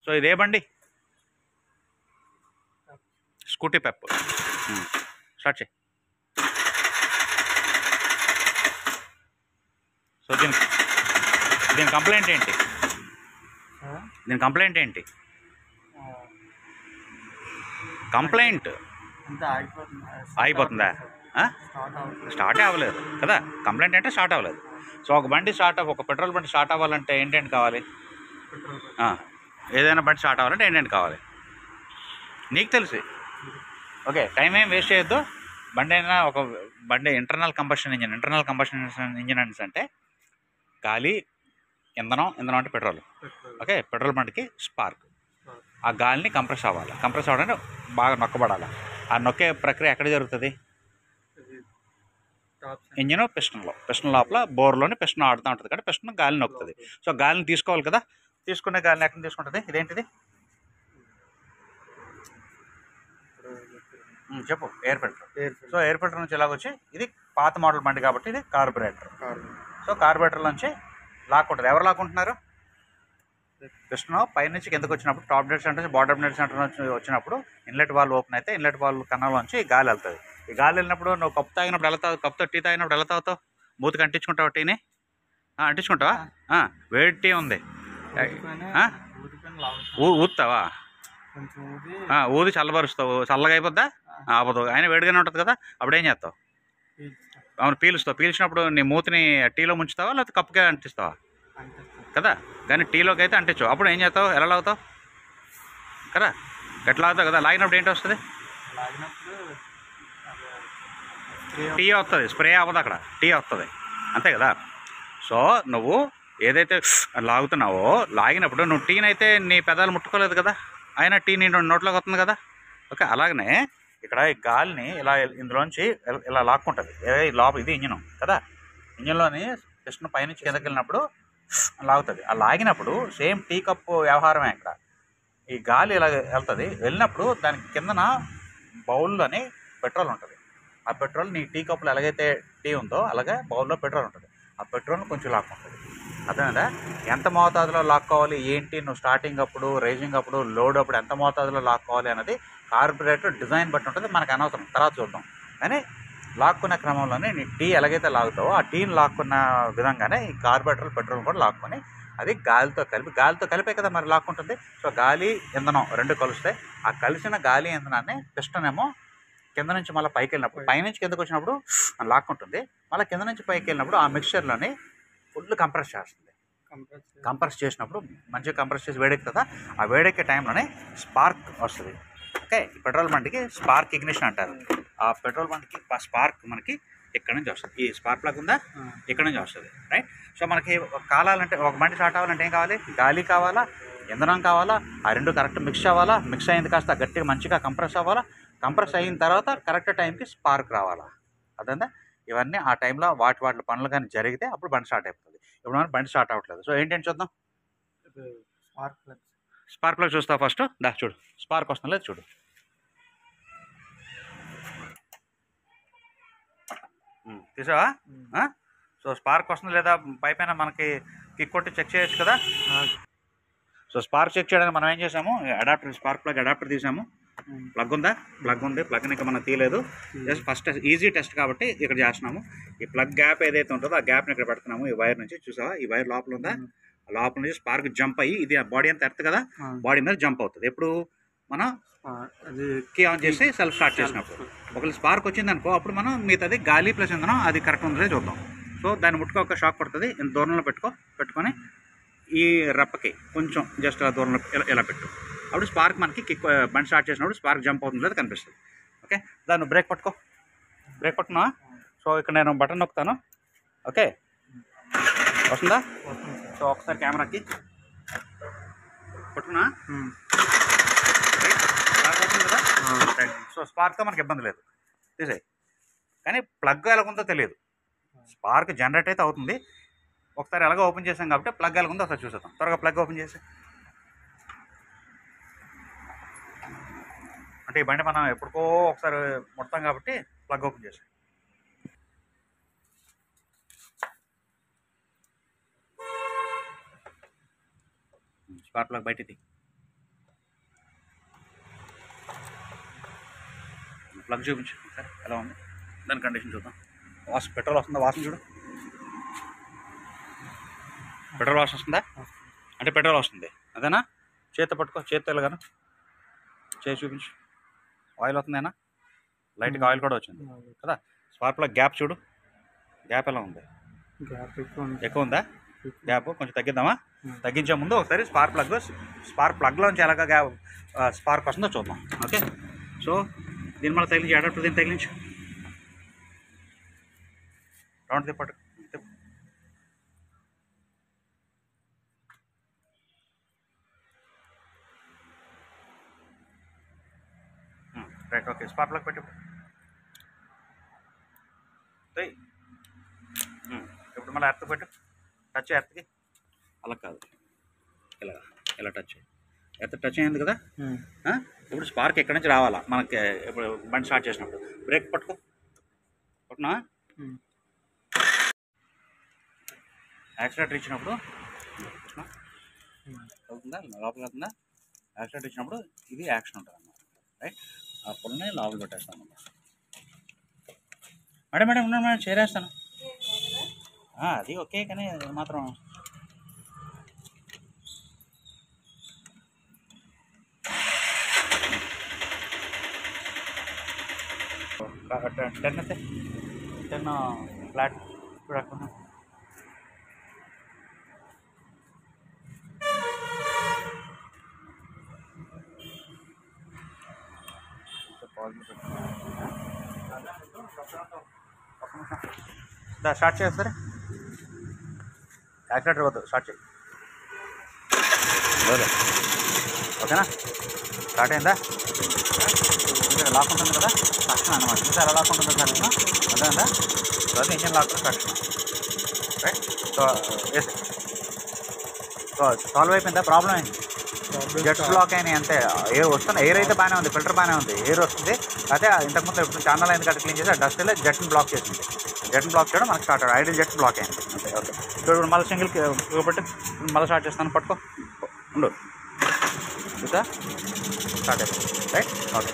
So ఇదే బండి scooty Pep start చేయి. సో దీని కంప్లైంట్ ఏంటి? దీని కంప్లైంట్ ఏంటి? కంప్లైంట్ ఆగిపోతుందా? స్టార్టే అవ్వలేదు కదా. కంప్లైంట్ అంటే స్టార్ట్ అవ్వలేదు. సో ఒక బండి ఒక పెట్రోల్ బండి స్టార్ట్ అవ్వాలంటే ఏంటంటే కావాలి? ఏదైనా బండి స్టార్ట్ అవ్వాలంటే ఏంటంటే కావాలి? నీకు తెలిసి ఓకే, టైం ఏం వేస్ట్ చేయొద్దు. బండి అయినా ఒక బండి ఇంటర్నల్ కంబషన్ ఇంజిన్ అంటే గాలి, ఇంధనం అంటే పెట్రోల్. ఓకే, పెట్రోల్ బండికి స్పార్క్. ఆ గాలిని కంప్రెస్ అవ్వాలి. కంప్రెస్ అవ్వడానికి బాగా నొక్కబడాలి. ఆ నొక్కే ప్రక్రియ ఎక్కడ జరుగుతుంది? ఇంజిన్ పిస్టన్ లోపల బోర్లోని పిస్టన్ ఆడుతూ ఉంటుంది కాబట్టి పిస్టన్ గాలి నొక్కుతుంది. సో గాలిని తీసుకోవాలి కదా. తీసుకునే గాలిని ఎక్కడ తీసుకుంటుంది? ఇదేంటిది చెప్పు. Air filter. So air filter నుంచి ఇలాగొచ్చి ఇది పాత మోడల్ బండి కాబట్టి ఇది కార్బొరేటర్. సో కార్బొరేటర్ నుంచి లాక్కుంటుంది. ఎవరు లాక్కుంటున్నారు? పిస్టన్ పైనుంచి కిందకు వచ్చినప్పుడు టాప్ డెడ్ సెంటర్ నుంచి బాటమ్ డెడ్ సెంటర్ నుంచి వచ్చినప్పుడు ఇన్లెట్ వాల్వ్ ఓపెన్ అయితే ఇన్లెట్ వాల్వ్ కన్నాలోంచి గాలి వెళ్తుంది. ఈ గాలి వెళ్ళినప్పుడు నువ్వు కప్పు తాగినప్పుడు ఎలా తాగుతావు? కప్తో టీ తాగినప్పుడు ఎలా తాగుతావు? మూతికి అంటించుకుంటావు టీని? అంటించుకుంటావా? వేడి టీ ఉంది, ఊదుతావా? ఊది చల్లబరుస్తావు. చల్లగా అయిపోద్దా? ఆపదు. అయినా వేడిగానే ఉంటుంది కదా. అప్పుడు ఏం చేస్తావు? అవును, పీలుస్తావు. పీల్చినప్పుడు నీ మూతిని టీలో ముంచుతావా లేకపోతే కప్పుకే అంటిస్తావా? కదా. కానీ టీలోకి అయితే అంటించు. అప్పుడు ఏం చేస్తావు? ఎలా లాగుతావు కదా? ఎట్లా లాగుతావు కదా. లాగినప్పుడు ఏంటి వస్తుంది? టీ వస్తుంది. స్ప్రే అవ్వదు అక్కడ, టీ వస్తుంది. అంతే కదా. సో నువ్వు ఏదైతే లాగుతున్నావో లాగినప్పుడు నువ్వు టీని అయితే నీ పెదాలు ముట్టుకోలేదు కదా, అయినా టీ నీ నోట్లోకి వస్తుంది కదా. ఓకే, అలాగనే ఇక్కడ ఈ గాలిని ఇలా ఇందులోంచి ఇలా లాక్కుంటుంది. లోపల ఇది ఇంజిన్ కదా. ఇంజిన్లోని పిస్టన్ పైనుంచి కిందకి వెళ్ళినప్పుడు లాగుతుంది. ఆ లాగినప్పుడు సేమ్ టీ కప్పు వ్యవహారమే. ఇక్కడ ఈ గాలి ఇలా వెళ్తుంది. వెళ్ళినప్పుడు దానికి కిందన బౌల్లోని పెట్రోల్ ఉంటుంది. ఆ పెట్రోల్ నీ టీ కప్పులో ఎలాగైతే టీ ఉందో అలాగే బౌల్లో పెట్రోల్ ఉంటుంది. ఆ పెట్రోల్ని కొంచెం లాక్కుంటుంది. అర్థమైందా? ఎంత మోతాదులో లాక్కోవాలి ఏంటి, నువ్వు స్టార్టింగ్ అప్పుడు, రేజింగ్ అప్పుడు, లోడ్ అప్పుడు ఎంత మోతాదులో లాక్కోవాలి అనేది కార్బొరేటర్ డిజైన్ బట్టి ఉంటుంది. మనకు అనవసరం, తర్వాత చూద్దాం. కానీ లాక్కునే క్రమంలోనే నీ టీ ఎలాగైతే లాగుతావో ఆ టీని లాక్కున్న విధంగానే ఈ కార్బొరేటర్ పెట్రోల్ కూడా లాక్కొని అది గాలితో కలిపే కదా మరి లాక్కుంటుంది. సో గాలి, ఇంధనం రెండు కలుస్తాయి. ఆ కలిసిన గాలి ఇంధనాన్ని పిస్టన్ ఏమో కింద నుంచి మళ్ళీ పైకి వెళ్ళినప్పుడు, పైనుంచి కిందకు వచ్చినప్పుడు లాక్కుంటుంది. మళ్ళీ కింద నుంచి పైకి వెళ్ళినప్పుడు ఆ మిక్చర్లోని ఫుల్ కంప్రెస్ చేస్తుంది. కంప్రెస్ చేసినప్పుడు మంచిగా కంప్రెస్ చేసి వేడెక్కుతుందా. ఆ వేడెక్కే టైంలోనే స్పార్క్ వస్తుంది. ఓకే, పెట్రోల్ బండికి స్పార్క్ ఇగ్నిషన్ అంటారు. ఆ పెట్రోల్ బండికి స్పార్క్ మనకి ఇక్కడ నుంచి వస్తుంది. ఈ స్పార్క్ ప్లగ్ ఉందా, ఇక్కడ నుంచి వస్తుంది. రైట్. సో మనకి కావాలంటే ఒక బండి స్టార్ట్ అవ్వాలంటే ఏం కావాలి? గాలి కావాలా, ఇంధనం కావాలా. ఆ రెండు కరెక్ట్ మిక్స్ అవ్వాలా. మిక్స్ అయింది కాస్త గట్టిగా మంచిగా కంప్రెస్ అవ్వాలా. కంప్రెస్ అయిన తర్వాత కరెక్ట్ టైంకి స్పార్క్ రావాలా. అదంతా ఇవన్నీ ఆ టైంలో వాటి పనులు కానీ జరిగితే అప్పుడు బండి స్టార్ట్ అయిపోతుంది. ఇప్పుడు మనం బండి స్టార్ట్ అవ్వట్లేదు. సో ఏంటంటే చూద్దాం. స్పార్క్ ప్లగ్ చూస్తావు ఫస్ట్. చూడు స్పార్క్ వస్తుంది లేదు చూడు. తీసావా? సో స్పార్క్ వస్తుంది లేదా పైపైన మనకి కిక్ కొట్టి చెక్ చేయొచ్చు కదా. సో స్పార్క్ చెక్ చేయడానికి మనం ఏం చేసాము? అడాప్టర్, స్పార్క్ ప్లగ్ అడాప్టర్ తీసాము. ప్లగ్ ఉందా? ప్లగ్ ఉంది. ప్లగ్ని ఇంకా మనం తీయలేదు. జస్ట్ ఫస్ట్ ఈజీ టెస్ట్ కాబట్టి ఇక్కడ చేస్తున్నాము. ఈ ప్లగ్ గ్యాప్ ఏదైతే ఉంటుందో ఆ గ్యాప్ని ఇక్కడ పెడుతున్నాము. ఈ వైర్ నుంచి చూసావా? ఈ వైర్ లోపల ఉందా? లోపల నుంచి స్పార్క్ జంప్ అయ్యి ఇది బాడీ అంతా ఎర్త్ కదా, బాడీ మీద జంప్ అవుతుంది. ఎప్పుడు మనం కీ ఆన్ చేసి సెల్ఫ్ స్టార్ట్ చేసినప్పుడు. ఒకవేళ స్పార్క్ వచ్చింది అనుకో అప్పుడు మనం మిగతాది గాలి ప్లస్ ఇంధనం అది కరెక్ట్ ఉందో చూద్దాం. సో దాన్ని ముట్టుకో, ఒక షాక్ పడుతుంది. ఇంత దూరంలో పెట్టుకొని ఈ రెప్పకి కొంచెం జస్ట్ ఆ దూరంలో ఇలా పెట్టు. అప్పుడు స్పార్క్ మనకి కిక్ బండి స్టార్ట్ చేసినప్పుడు స్పార్క్ జంప్ అవుతుంది లేదా కనిపిస్తుంది. ఓకే, దాన్ని బ్రేక్ పట్టుకున్నా. సో ఇక్కడ నేను బటన్ నొక్కుతాను. ఓకే, వస్తుందా? సో ఒకసారి కెమెరాకి పట్టుకున్నా. స్పార్క్ వస్తుంది కదా. సో స్పార్క్తో మనకి ఇబ్బంది లేదు, తీసేయి. కానీ ప్లగ్ ఎలాగుందో తెలియదు. స్పార్క్ జనరేట్ అయితే అవుతుంది. ఒకసారి ఎలాగో ఓపెన్ చేసాం కాబట్టి ప్లగ్ ఎలాగుందో ఒకసారి చూసేద్దాం. త్వరగా ప్లగ్ ఓపెన్ చేసి. అంటే ఈ బండి మనం ఎప్పుడుకో ఒకసారి ముడతాం కాబట్టి ప్లగ్ ఓపెన్ చేసాం. స్పార్క్ ప్లగ్ బయటిది. ప్లగ్ చూపించు సరే ఎలా ఉంది దాని కండిషన్ చూద్దాం. పెట్రోల్ వస్తుందా? వాసన చూడు. పెట్రోల్ వాసన వస్తుందా? అంటే పెట్రోల్ వస్తుంది అదేనా? చేత్తో పట్టుకో, చేత్తో వెళ్ళగాను చేసి చూపించు. ఆయిల్ వస్తుందేనా? లైట్గా ఆయిల్ కూడా వచ్చింది కదా. స్పార్క్ ప్లగ్ గ్యాప్ చూడు, గ్యాప్ ఎలా ఉంది? ఎక్కువ ఉందా? గ్యాప్ కొంచెం తగ్గిద్దామా? తగ్గించే ముందు ఒకసారి స్పార్క్ ప్లగ్లోంచి ఎలాగ గ్యాప్ స్పార్క్ వస్తుందో చూద్దాం. ఓకే, సో దీని మళ్ళీ తగిలించి అడాప్టర్ దీన్ని తగిలించు. రౌండ్ తిప్పట్టు. Right, okay. స్పార్క్ ప్లగ్ పెట్టు. ఇప్పుడు మళ్ళీ ఎర్త్ పెట్టు. టచ్ ఎర్త్కి. అలా కాదు, ఇలా టచ్ టచ్ అయింది కదా. ఇప్పుడు స్పార్క్ ఎక్కడి నుంచి రావాలా మనకి? ఇప్పుడు బండి స్టార్ట్ చేసినప్పుడు బ్రేక్ పట్టుకున్నా, యాక్సిలేటర్ ఇచ్చినప్పుడు అవుతుందా? లోపలికి వెళ్తుందా? యాక్సిలేటర్ ఇచ్చినప్పుడు ఇది యాక్షన్ ఉంటుంది అన్నమాట. రైట్, ఆ పుల్లని లోపల పెట్టేస్తాను. మేడం మేడం చేరేస్తాను. అది ఓకే, కానీ మాత్రం టెన్ అయితే 10 ఫ్లాట్ చూడకుండా స్టార్ట్ చేస్తారు. యాక్సిలేటర్ వద్దు, స్టార్ట్ చేయి. ఓకేనా? స్టార్ట్ అయిందా? లాక్ ఉంటుంది కదా, కష్టం అనమాట. చూసారు ఎలా లాక్ ఉంటుందో కష్టం, అదేందా? తర్వాత ఇంజన్ లాక్ కష్టం. రైట్, సో వేసి సో సాల్వ్ అయిపోయిందా? ప్రాబ్లం అయింది, జెట్స్ బ్లాక్ అయినాయి అంతే. ఎయిర్ వస్తుంది, ఎయిర్ అయితే బాగానే ఉంది, ఫిల్టర్ బాగానే ఉంది, ఎయిర్ వస్తుంది. అదే ఇంతకుముందు ఇప్పుడు ఛానల్ అయింది కదా క్లీన్ చేసి డస్ట్ వెళ్ళి జెట్ని బ్లాక్ చేసింది. జెట్ని బ్లాక్ చేయడం మనకి స్టార్ట్ ఐడియల్ జెట్ బ్లాక్ అయింది అంతే. ఓకే, ఇప్పుడు మళ్ళీ సింగిల్ పెట్టి మళ్ళీ స్టార్ట్ చేస్తాను. పట్టుకో ఉండు, చూసా స్టార్ట్ అయిపోయింది. Right, okay.